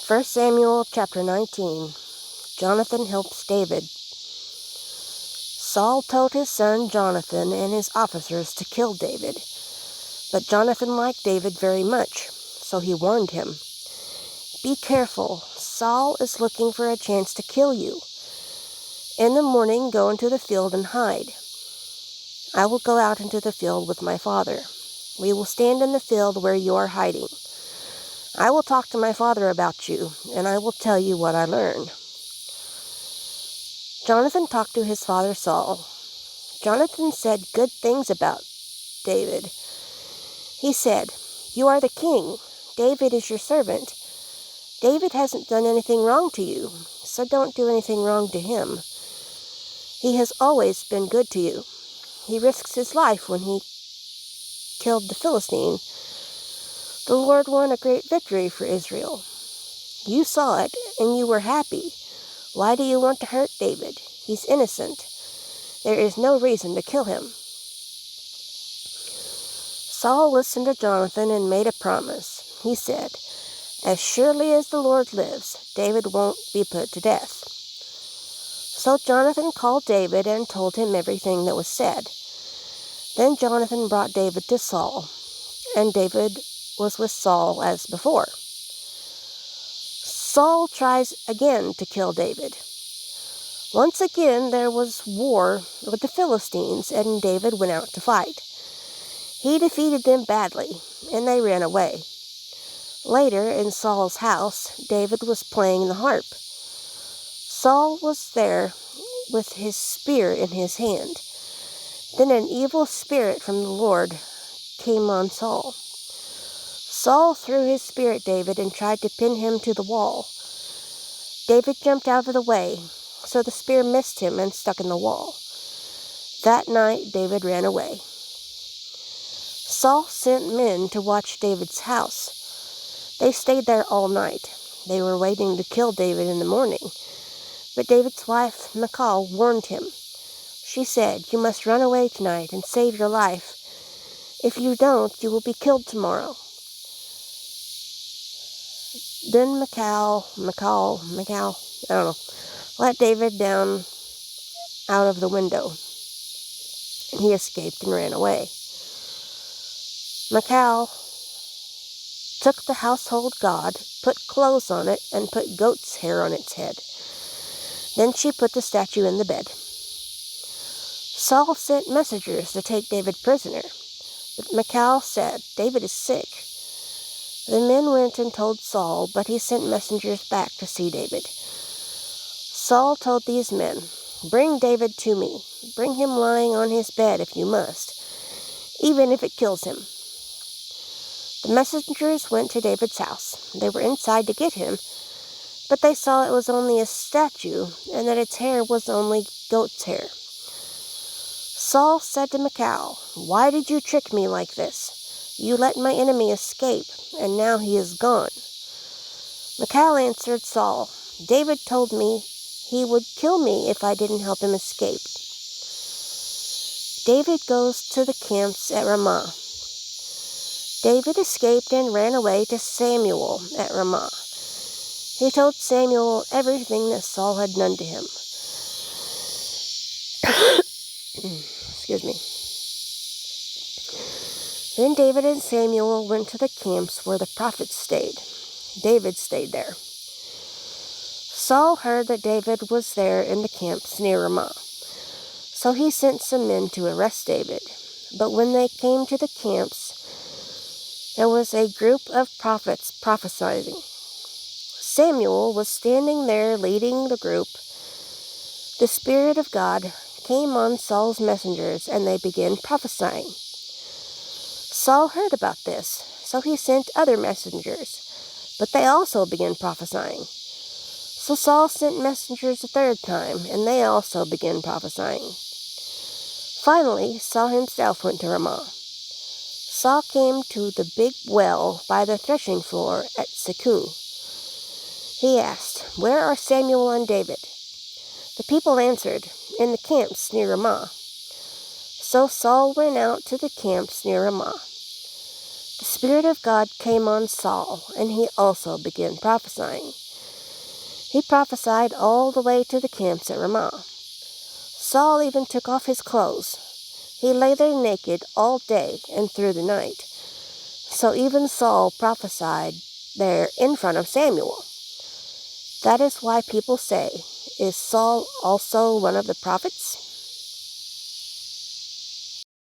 1 Samuel chapter 19. Jonathan helps David. Saul told his son Jonathan and his officers to kill David, but Jonathan liked David very much, so he warned him. "Be careful, Saul is looking for a chance to kill you. In the morning go into the field and hide. I will go out into the field with my father. We will stand in the field where you are hiding. I will talk to my father about you, and I will tell you what I learned." Jonathan talked to his father Saul. Jonathan said good things about David. He said, "You are the king. David is your servant. David hasn't done anything wrong to you, so don't do anything wrong to him. He has always been good to you. He risks his life when he killed the Philistine. The Lord won a great victory for Israel. You saw it, and you were happy. Why do you want to hurt David? He's innocent. There is no reason to kill him." Saul listened to Jonathan and made a promise. He said, "As surely as the Lord lives, David won't be put to death." So Jonathan called David and told him everything that was said. Then Jonathan brought David to Saul, and David was with Saul as before. Saul tries again to kill David. Once again there was war with the Philistines, and David went out to fight. He defeated them badly, and they ran away. Later, in Saul's house, David was playing the harp. Saul was there with his spear in his hand. Then an evil spirit from the Lord came on Saul. Saul threw his spear at David and tried to pin him to the wall. David jumped out of the way, so the spear missed him and stuck in the wall. That night, David ran away. Saul sent men to watch David's house. They stayed there all night. They were waiting to kill David in the morning. But David's wife, Michal, warned him. She said, "You must run away tonight and save your life. If you don't, you will be killed tomorrow." Then Michal, let David down out of the window, and he escaped and ran away. Michal took the household god, put clothes on it, and put goat's hair on its head. Then she put the statue in the bed. Saul sent messengers to take David prisoner, but Michal said, "David is sick." The men went and told Saul, but he sent messengers back to see David. Saul told these men, "Bring David to me. Bring him lying on his bed if you must, even if it kills him." The messengers went to David's house. They were inside to get him, but they saw it was only a statue and that its hair was only goat's hair. Saul said to Michal, "Why did you trick me like this? You let my enemy escape, and now he is gone." Michal answered Saul, "David told me he would kill me if I didn't help him escape." David goes to the camps at Ramah. David escaped and ran away to Samuel at Ramah. He told Samuel everything that Saul had done to him. Excuse me. Then David and Samuel went to the camps where the prophets stayed. David stayed there. Saul heard that David was there in the camps near Ramah. So he sent some men to arrest David. But when they came to the camps, there was a group of prophets prophesying. Samuel was standing there leading the group. The Spirit of God came on Saul's messengers, and they began prophesying. Saul heard about this, so he sent other messengers, but they also began prophesying. So Saul sent messengers a third time, and they also began prophesying. Finally, Saul himself went to Ramah. Saul came to the big well by the threshing floor at Seku. He asked, "Where are Samuel and David?" The people answered, "In the camps near Ramah." So Saul went out to the camps near Ramah. The Spirit of God came on Saul, and he also began prophesying. He prophesied all the way to the camps at Ramah. Saul even took off his clothes. He lay there naked all day and through the night. So even Saul prophesied there in front of Samuel. That is why people say, "Is Saul also one of the prophets?"